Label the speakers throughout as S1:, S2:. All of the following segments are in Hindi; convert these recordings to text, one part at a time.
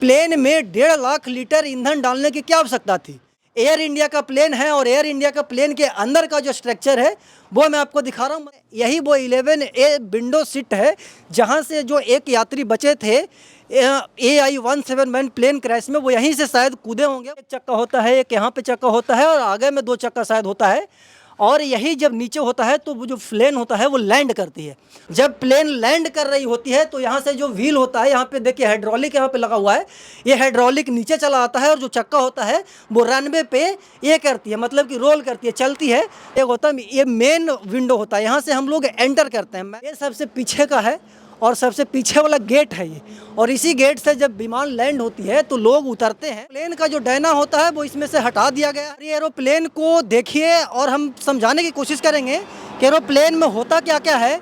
S1: प्लेन में 1.5 लाख लीटर ईंधन डालने की क्या आवश्यकता थी। एयर इंडिया का प्लेन है और एयर इंडिया का प्लेन के अंदर का जो स्ट्रक्चर है वो मैं आपको दिखा रहा हूँ। यही वो 11A विंडो सीट है जहाँ से जो एक यात्री बचे थे AI-171 प्लेन क्रैश में, वो यहीं से शायद कूदे होंगे। एक चक्का होता है, एक यहाँ पे चक्का होता है और आगे में 2 चक्का शायद होता है, और यही जब नीचे होता है तो वो जो प्लेन होता है वो लैंड करती है। जब प्लेन लैंड कर रही होती है तो यहाँ से जो व्हील होता है, यहाँ पे देखिए हाइड्रोलिक यहाँ पे लगा हुआ है, ये हाइड्रोलिक नीचे चला आता है और जो चक्का होता है वो रनवे पे ये करती है, मतलब कि रोल करती है, चलती है। एक होता है ये मेन विंडो होता है, यहाँ से हम लोग एंटर करते हैं। ये सबसे पीछे का है और सबसे पीछे वाला गेट है ये, और इसी गेट से जब विमान लैंड होती है तो लोग उतरते हैं। प्लेन का जो डायना होता है वो इसमें से हटा दिया गया है। एरोप्लेन को देखिए और हम समझाने की कोशिश करेंगे कि एरोप्लेन में होता क्या क्या है।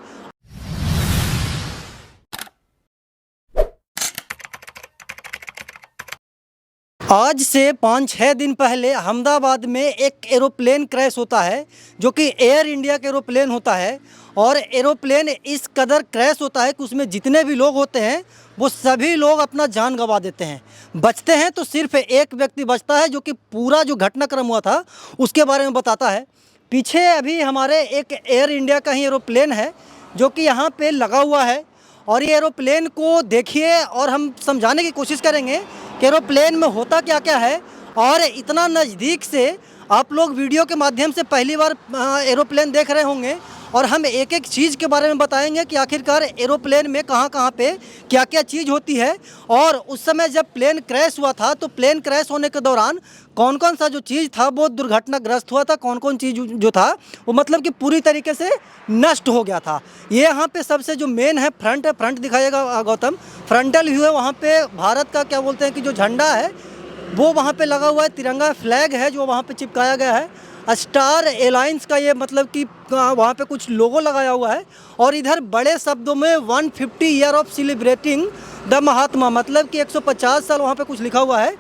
S1: आज से 5-6 दिन पहले अहमदाबाद में एक एरोप्लेन क्रैश होता है जो कि एयर इंडिया का एरोप्लेन होता है, और एरोप्लेन इस कदर क्रैश होता है कि उसमें जितने भी लोग होते हैं वो सभी लोग अपना जान गंवा देते हैं। बचते हैं तो सिर्फ एक व्यक्ति बचता है जो कि पूरा जो घटनाक्रम हुआ था उसके बारे में बताता है। पीछे अभी हमारे एक एयर इंडिया का ही एरोप्लेन है जो कि यहाँ पे लगा हुआ है, और ये एरोप्लेन को देखिए और हम समझाने की कोशिश करेंगे कि एरोप्लेन में होता क्या क्या है। और इतना नज़दीक से आप लोग वीडियो के माध्यम से पहली बार एरोप्लेन देख रहे होंगे, और हम एक एक चीज़ के बारे में बताएंगे कि आखिरकार एरोप्लेन में कहाँ कहाँ पे क्या क्या चीज़ होती है, और उस समय जब प्लेन क्रैश हुआ था तो प्लेन क्रैश होने के दौरान कौन कौन सा जो चीज़ था वो दुर्घटनाग्रस्त हुआ था, कौन कौन चीज़ जो था वो मतलब कि पूरी तरीके से नष्ट हो गया था। ये यहाँ पे सबसे जो मेन है फ्रंट है, फ्रंट दिखाइएगा गौतम, फ्रंटल व्यू है। वहाँ पे भारत का क्या बोलते हैं कि जो झंडा है वो वहाँ पे लगा हुआ है, तिरंगा फ्लैग है जो वहाँ पे चिपकाया गया है। स्टार एलायंस का ये मतलब कि वहाँ पे कुछ लोगो लगाया हुआ है, और इधर बड़े शब्दों में 150 ईयर ऑफ सेलिब्रेटिंग द महात्मा, मतलब कि 150 साल वहाँ पे कुछ लिखा हुआ है।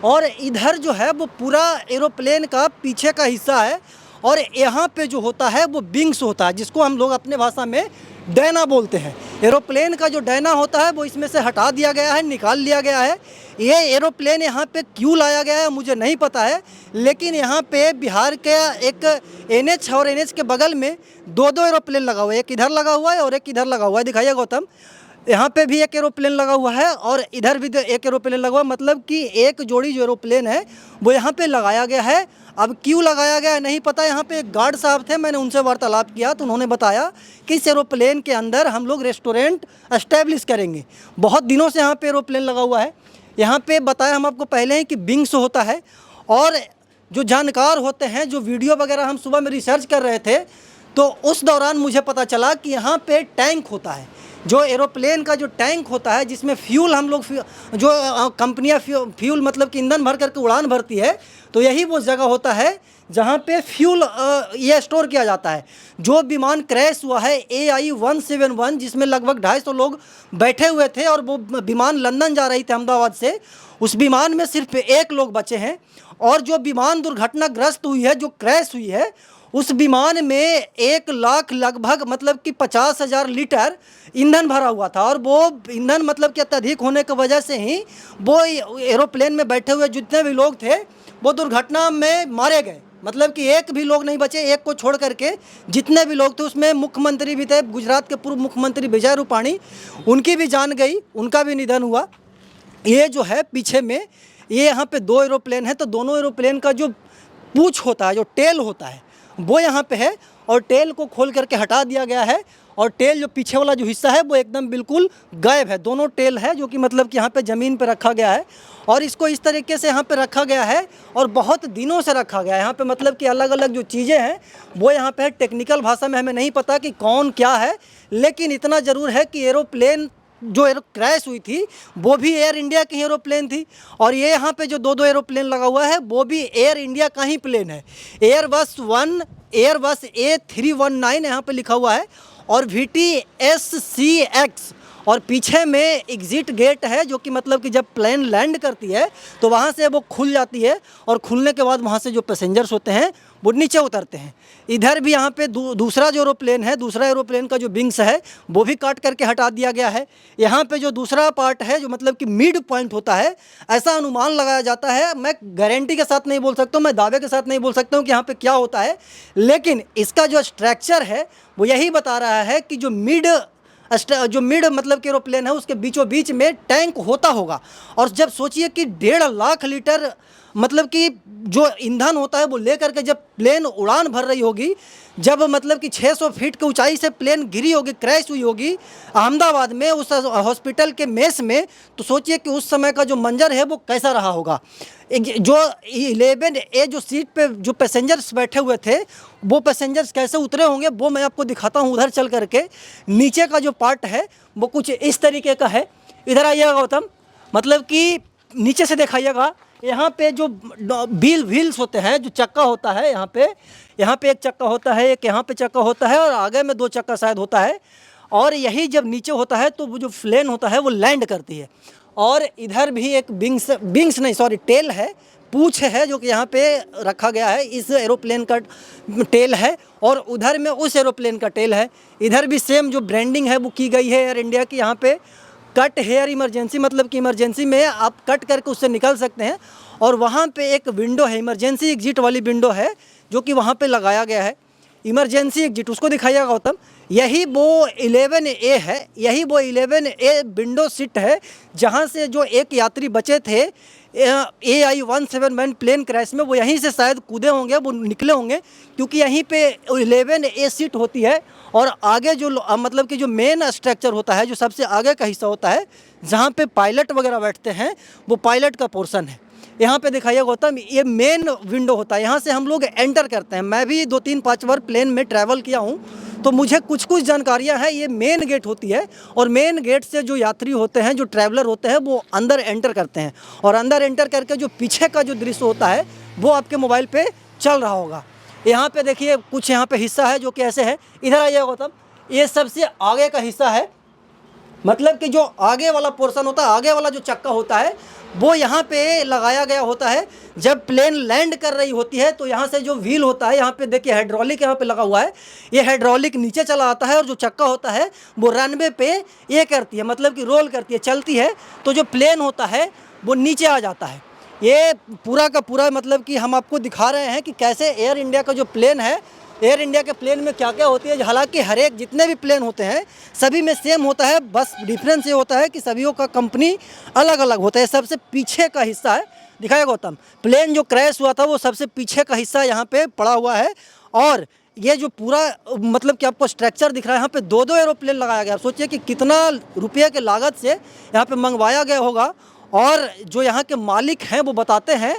S1: और इधर जो है वो पूरा एरोप्लेन का पीछे का हिस्सा है, और यहाँ पे जो होता है वो विंग्स होता है जिसको हम लोग अपने भाषा में डायना बोलते हैं। एरोप्लेन का जो डायना होता है वो इसमें से हटा दिया गया है, निकाल लिया गया है। ये एरोप्लेन यहाँ पे क्यों लाया गया है मुझे नहीं पता है, लेकिन यहाँ पे बिहार के एक NH और NH के बगल में 2-2 एरोप्लेन लगा हुआ है, एक इधर लगा हुआ है और एक इधर लगा हुआ है। दिखाइए गौतम, यहाँ पे भी एक एरोप्लेन लगा हुआ है और इधर भी एक एरोप्लेन लगा हुआ है, मतलब कि एक जोड़ी जो एरोप्लेन है वो यहाँ पे लगाया गया है। अब क्यों लगाया गया है नहीं पता। यहाँ पे एक गार्ड साहब थे, मैंने उनसे वार्तालाप किया तो उन्होंने बताया कि इस एरोप्लेन के अंदर हम लोग रेस्टोरेंट एस्टेब्लिश करेंगे। बहुत दिनों से यहाँ पे एरोप्लेन लगा हुआ है। यहाँ पे बताया हम आपको पहले ही कि विंग्स होता है, और जो जानकार होते हैं, जो वीडियो वगैरह हम सुबह में रिसर्च कर रहे थे तो उस दौरान मुझे पता चला कि यहाँ पे टैंक होता है, जो एरोप्लेन का जो टैंक होता है जिसमें फ्यूल हम लोग जो कंपनियां फ्यूल मतलब कि ईंधन भर करके उड़ान भरती है, तो यही वो जगह होता है जहाँ पे फ्यूल ये स्टोर किया जाता है। जो विमान क्रैश हुआ है AI-171 जिसमें लगभग 250 लोग बैठे हुए थे और वो विमान लंदन जा रही थी अहमदाबाद से, उस विमान में सिर्फ 1 लोग बचे हैं। और जो विमान दुर्घटनाग्रस्त हुई है, जो क्रैश हुई है, उस विमान में 1 लाख लगभग मतलब कि 50,000 लीटर ईंधन भरा हुआ था, और वो ईंधन मतलब कि अत्यधिक होने की वजह से ही वो एरोप्लेन में बैठे हुए जितने भी लोग थे वो दुर्घटना में मारे गए। मतलब कि एक भी लोग नहीं बचे, एक को छोड़ करके जितने भी लोग थे, उसमें मुख्यमंत्री भी थे, गुजरात के पूर्व मुख्यमंत्री विजय रूपाणी, उनकी भी जान गई, उनका भी निधन हुआ। ये जो है पीछे में ये यहाँ पे 2 एरोप्लेन है, तो दोनों एरोप्लेन का जो पूँछ होता है, जो टेल होता है वो यहाँ पे है, और टेल को खोल करके हटा दिया गया है, और टेल जो पीछे वाला जो हिस्सा है वो एकदम बिल्कुल गायब है। दोनों टेल है जो कि मतलब कि यहाँ पे ज़मीन पे रखा गया है, और इसको इस तरीके से यहाँ पे रखा गया है और बहुत दिनों से रखा गया है। यहाँ पे मतलब कि अलग अलग जो चीज़ें हैं वो यहाँ पे है। टेक्निकल भाषा में हमें नहीं पता कि कौन क्या है, लेकिन इतना ज़रूर है कि एरोप्लेन जो क्रैश हुई थी वो भी एयर इंडिया की एरोप्लेन थी, और ये यहाँ पे जो 2-2 एरोप्लेन लगा हुआ है वो भी एयर इंडिया का ही प्लेन है। एयरबस A319 यहाँ पे लिखा हुआ है, और VTSCX और पीछे में एग्ज़िट गेट है, जो कि मतलब कि जब प्लेन लैंड करती है तो वहाँ से वो खुल जाती है और खुलने के बाद वहाँ से जो पैसेंजर्स होते हैं वो नीचे उतरते हैं। इधर भी यहाँ पे दूसरा जो एरोप्लेन है, दूसरा एरोप्लेन का जो विंग्स है वो भी काट करके हटा दिया गया है। यहाँ पे जो दूसरा पार्ट है, जो मतलब कि मिड पॉइंट होता है, ऐसा अनुमान लगाया जाता है। मैं गारंटी के साथ नहीं बोल सकता हूँ, मैं दावे के साथ नहीं बोल सकता हूँ कि यहाँ पे क्या होता है, लेकिन इसका जो स्ट्रक्चर है वो यही बता रहा है कि जो मिड मतलब कि एरोप्लेन है उसके बीचों बीच में टैंक होता होगा। और जब सोचिए कि 1.5 लाख लीटर मतलब कि जो ईंधन होता है वो लेकर के जब प्लेन उड़ान भर रही होगी, जब मतलब कि 600 फीट की ऊंचाई से प्लेन गिरी होगी, क्रैश हुई होगी अहमदाबाद में उस हॉस्पिटल के मेस में, तो सोचिए कि उस समय का जो मंजर है वो कैसा रहा होगा। जो 11A जो सीट पे जो पैसेंजर्स बैठे हुए थे, वो पैसेंजर्स कैसे उतरे होंगे वो मैं आपको दिखाता हूँ। उधर चल करके नीचे का जो पार्ट है वो कुछ इस तरीके का है। इधर आइएगा गौतम, मतलब कि नीचे से दिखाइएगा। यहाँ पे जो व्हील्स होते हैं, जो चक्का होता है, यहाँ पे एक चक्का होता है, एक यहाँ पे चक्का होता है और आगे में 2 चक्का शायद होता है। और यही जब नीचे होता है तो वो जो प्लेन होता है वो लैंड करती है। और इधर भी एक विंग्स नहीं सॉरी टेल है, पूँछ है, जो कि यहाँ पे रखा गया है। इस एरोप्लेन का टेल है और उधर में उस एरोप्लेन का टेल है। इधर भी सेम जो ब्रांडिंग है वो की गई है एयर इंडिया की। यहाँ पे कट हेयर इमरजेंसी, मतलब कि इमरजेंसी में आप कट करके उससे निकल सकते हैं। और वहाँ पे एक विंडो है, इमरजेंसी एग्जिट वाली विंडो है, जो कि वहाँ पे लगाया गया है। इमरजेंसी एग्जिट उसको दिखाइएगा गौतम। यही वो 11A है, यही वो 11A विंडो सीट है जहाँ से जो एक यात्री बचे थे AI-171 प्लेन क्रैश में, वो यहीं से शायद कूदे होंगे, वो निकले होंगे, क्योंकि यहीं पे 11A सीट होती है। और आगे जो मतलब कि जो मेन स्ट्रक्चर होता है, जो सबसे आगे का हिस्सा होता है जहाँ पे पायलट वगैरह बैठते हैं, वो पायलट का पोर्शन है। यहाँ पे दिखाइए गौतम, ये मेन विंडो होता है, यहाँ से हम लोग एंटर करते हैं। मैं भी 2-3-5 बार प्लेन में ट्रैवल किया हूँ, तो मुझे कुछ जानकारियाँ हैं। ये मेन गेट होती है और मेन गेट से जो यात्री होते हैं, जो ट्रैवलर होते हैं, वो अंदर एंटर करते हैं। और अंदर एंटर करके जो पीछे का जो दृश्य होता है वो आपके मोबाइल पे चल रहा होगा। यहाँ पे देखिए कुछ यहाँ पे हिस्सा है जो कि ऐसे है। इधर आइए गौतम, ये सबसे आगे का हिस्सा है, मतलब कि जो आगे वाला पोर्शन होता है, आगे वाला जो चक्का होता है वो यहाँ पे लगाया गया होता है। जब प्लेन लैंड कर रही होती है तो यहाँ से जो व्हील होता है, यहाँ पे देखिए हाइड्रोलिक यहाँ पे लगा हुआ है, ये हाइड्रोलिक नीचे चला आता है और जो चक्का होता है वो रनवे पे ये करती है, मतलब कि रोल करती है, चलती है, तो जो प्लेन होता है वो नीचे आ जाता है। ये पूरा का पूरा मतलब कि हम आपको दिखा रहे हैं कि कैसे एयर इंडिया का जो प्लेन है, एयर इंडिया के प्लेन में क्या क्या होती है। हालांकि हर एक जितने भी प्लेन होते हैं सभी में सेम होता है, बस डिफरेंस ये होता है कि सभी का कंपनी अलग अलग होता है। सबसे पीछे का हिस्सा है, दिखाया गौतम, प्लेन जो क्रैश हुआ था वो सबसे पीछे का हिस्सा यहाँ पे पड़ा हुआ है। और ये जो पूरा मतलब कि आपको स्ट्रक्चर दिख रहा है, यहाँ पे 2-2 एरोप्लेन लगाया गया। सोचिए कि कितना रुपये के लागत से यहाँ पे मंगवाया गया होगा। और जो यहाँ के मालिक हैं वो बताते हैं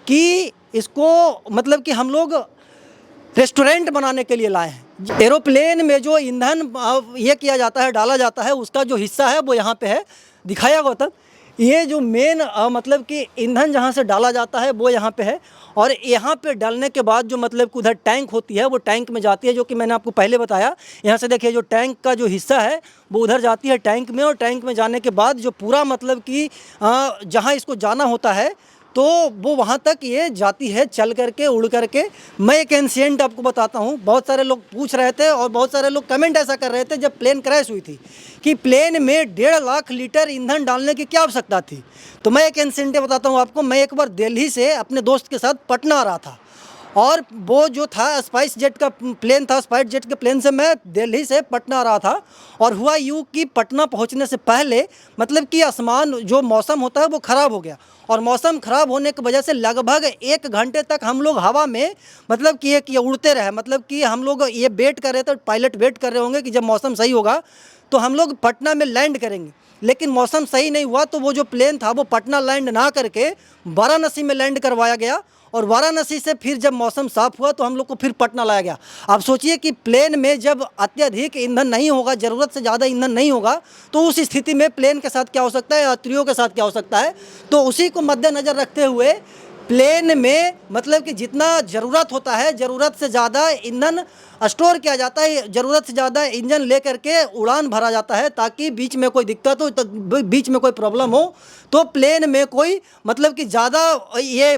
S1: कि इसको मतलब कि हम लोग रेस्टोरेंट बनाने के लिए लाए हैं। एरोप्लेन में जो ईंधन ये किया जाता है, डाला जाता है, उसका जो हिस्सा है वो यहाँ पे है, दिखाया गौतम। ये जो मेन मतलब कि ईंधन जहाँ से डाला जाता है वो यहाँ पे है। और यहाँ पे डालने के बाद जो मतलब कि उधर टैंक होती है, वो टैंक में जाती है, जो कि मैंने आपको पहले बताया। यहाँ से देखिए जो टैंक का जो हिस्सा है वो उधर जाती है टैंक में। और टैंक में जाने के बाद जो पूरा मतलब कि जहाँ इसको जाना होता है तो वो वहाँ तक ये जाती है, चल करके, उड़ करके। मैं एक इंसिडेंट आपको बताता हूँ। बहुत सारे लोग पूछ रहे थे और बहुत सारे लोग कमेंट ऐसा कर रहे थे जब प्लेन क्रैश हुई थी कि प्लेन में 1.5 लाख लीटर ईंधन डालने की क्या आवश्यकता थी। तो मैं एक इंसिडेंट बताता हूँ आपको। मैं एक बार दिल्ली से अपने दोस्त के साथ पटना आ रहा था और वो जो था स्पाइस जेट का प्लेन था, स्पाइस जेट के प्लेन से मैं दिल्ली से पटना आ रहा था। और हुआ यूँ कि पटना पहुंचने से पहले मतलब कि आसमान जो मौसम होता है वो ख़राब हो गया। और मौसम ख़राब होने की वजह से लगभग 1 घंटे तक हम लोग हवा में मतलब कि ये उड़ते रहे। मतलब कि हम लोग ये वेट कर रहे थे, पायलट वेट कर रहे होंगे कि जब मौसम सही होगा तो हम लोग पटना में लैंड करेंगे। लेकिन मौसम सही नहीं हुआ तो वो जो प्लेन था वो पटना लैंड ना करके वाराणसी में लैंड करवाया गया। और वाराणसी से फिर जब मौसम साफ़ हुआ तो हम लोग को फिर पटना लाया गया। आप सोचिए कि प्लेन में जब अत्यधिक ईंधन नहीं होगा, ज़रूरत से ज़्यादा ईंधन नहीं होगा, तो उस स्थिति में प्लेन के साथ क्या हो सकता है, यात्रियों के साथ क्या हो सकता है। तो उसी को मद्देनज़र रखते हुए प्लेन में मतलब कि जितना ज़रूरत होता है, ज़रूरत से ज़्यादा ईंधन स्टोर किया जाता है, ज़रूरत से ज़्यादा इंजन ले करके उड़ान भरा जाता है, ताकि बीच में कोई दिक्कत हो, तो बीच में कोई प्रॉब्लम हो तो प्लेन में कोई मतलब कि ज़्यादा ये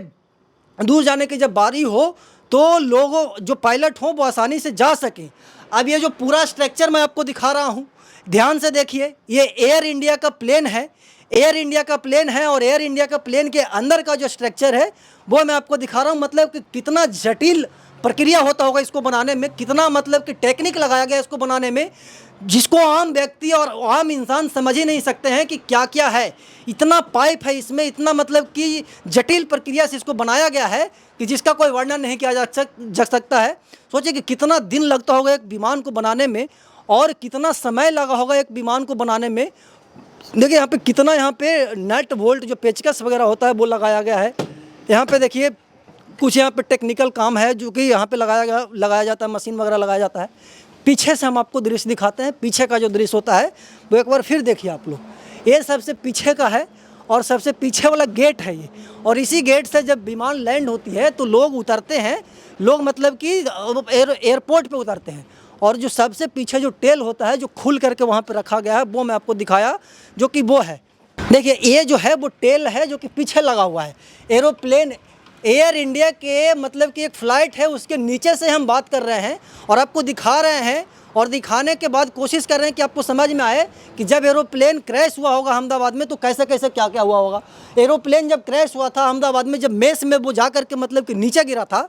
S1: दूर जाने की जब बारी हो तो लोगों जो पायलट हों वो आसानी से जा सकें। अब ये जो पूरा स्ट्रक्चर मैं आपको दिखा रहा हूँ, ध्यान से देखिए, ये एयर इंडिया का प्लेन है, एयर इंडिया का प्लेन है, और एयर इंडिया का प्लेन के अंदर का जो स्ट्रक्चर है वो मैं आपको दिखा रहा हूँ। मतलब कि कितना जटिल प्रक्रिया होता होगा इसको बनाने में, कितना मतलब कि टेक्निक लगाया गया इसको बनाने में, जिसको आम व्यक्ति और आम इंसान समझ ही नहीं सकते हैं कि क्या क्या है। इतना पाइप है इसमें, इतना मतलब कि जटिल प्रक्रिया से इसको बनाया गया है कि जिसका कोई वर्णन नहीं किया जा सकता है। सोचिए कि कितना दिन लगता होगा एक विमान को बनाने में, और कितना समय लगा होगा एक विमान को बनाने में। देखिए यहाँ पे कितना, यहाँ पे नट बोल्ट जो पेचकस वगैरह होता है वो लगाया गया है। यहाँ पे देखिए कुछ यहाँ पे टेक्निकल काम है जो कि यहाँ पे लगाया जाता है, मशीन वगैरह लगाया जाता है। पीछे से हम आपको दृश्य दिखाते हैं, पीछे का जो दृश्य होता है वो एक बार फिर देखिए आप लोग। ये सबसे पीछे का है और सबसे पीछे वाला गेट है ये, और इसी गेट से जब विमान लैंड होती है तो लोग उतरते हैं, लोग मतलब कि एयरपोर्ट पे उतरते हैं। और जो सबसे पीछे जो टेल होता है जो खुल करके वहाँ पे रखा गया है वो मैं आपको दिखाया, जो कि वो है। देखिए ये जो है वो टेल है जो कि पीछे लगा हुआ है। एरोप्लेन एयर इंडिया के मतलब कि एक फ़्लाइट है, उसके नीचे से हम बात कर रहे हैं और आपको दिखा रहे हैं, और दिखाने के बाद कोशिश कर रहे हैं कि आपको समझ में आए कि जब एरोप्लेन क्रैश हुआ होगा अहमदाबाद में तो कैसे कैसे क्या क्या हुआ होगा। एरोप्लेन जब क्रैश हुआ था अहमदाबाद में, जब मेस में वो जा कर के मतलब कि नीचे गिरा था,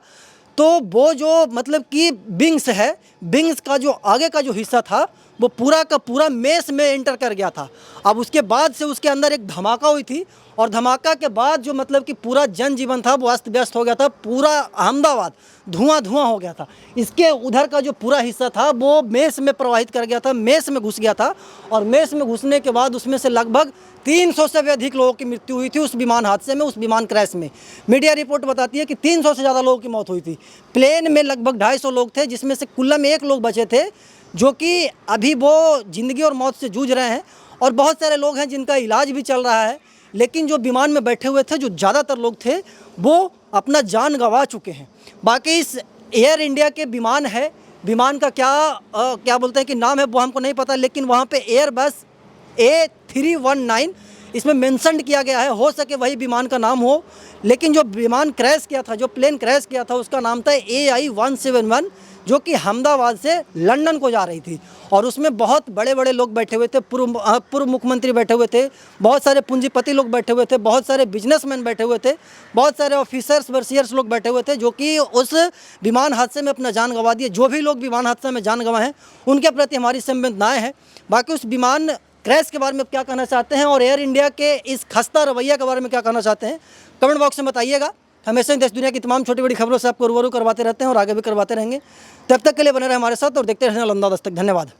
S1: तो वो जो मतलब कि विंग्स है, विंग्स का जो आगे का जो हिस्सा था वो पूरा का पूरा मेस में एंटर कर गया था। अब उसके बाद से उसके अंदर एक धमाका हुई थी, और धमाका के बाद जो मतलब कि पूरा जनजीवन था वो अस्त व्यस्त हो गया था, पूरा अहमदाबाद धुआं धुआं हो गया था। इसके उधर का जो पूरा हिस्सा था वो मेस में प्रवाहित कर गया था, मेस में घुस गया था, और मेस में घुसने के बाद उसमें से लगभग 300 से भी अधिक लोगों की मृत्यु हुई थी उस विमान हादसे में, उस विमान क्रैश में। मीडिया रिपोर्ट बताती है कि 300 से ज़्यादा लोगों की मौत हुई थी। प्लेन में लगभग 250 लोग थे, जिसमें से कुल्ला में 1 लोग बचे थे, जो कि अभी वो ज़िंदगी और मौत से जूझ रहे हैं, और बहुत सारे लोग हैं जिनका इलाज भी चल रहा है। लेकिन जो विमान में बैठे हुए थे, जो ज़्यादातर लोग थे, वो अपना जान गंवा चुके हैं। बाकी इस एयर इंडिया के विमान है, विमान का क्या बोलते हैं कि नाम है वो हमको नहीं पता, लेकिन वहाँ पे एयरबस A319 इसमें मेंशन किया गया है, हो सके वही विमान का नाम हो। लेकिन जो विमान क्रैश किया था, जो प्लेन क्रैश किया था, उसका नाम था AI-171, जो कि अहमदाबाद से लंदन को जा रही थी। और उसमें बहुत बड़े बड़े लोग बैठे हुए थे, पूर्व मुख्यमंत्री बैठे हुए थे, बहुत सारे पूंजीपति लोग बैठे हुए थे, बहुत सारे बिजनेसमैन बैठे हुए थे, बहुत सारे ऑफिसर्स वर्सियर्स लोग बैठे हुए थे, जो कि उस विमान हादसे में अपना जान गंवा दिए। जो भी लोग विमान हादसे में जान गंवाए हैं उनके प्रति हमारी संवेदनाएँ हैं। बाकी उस विमान क्रैश के बारे में क्या कहना चाहते हैं और एयर इंडिया के इस खस्ता रवैया के बारे में क्या कहना चाहते हैं, कमेंट बॉक्स में बताइएगा। हमेशा देश दुनिया की तमाम छोटी बड़ी खबरों से आपको रूबरू करवाते रहते हैं और आगे भी करवाते रहेंगे। तब तक के लिए बने रहे हमारे साथ और देखते रहें नालंदा दस्तक। धन्यवाद।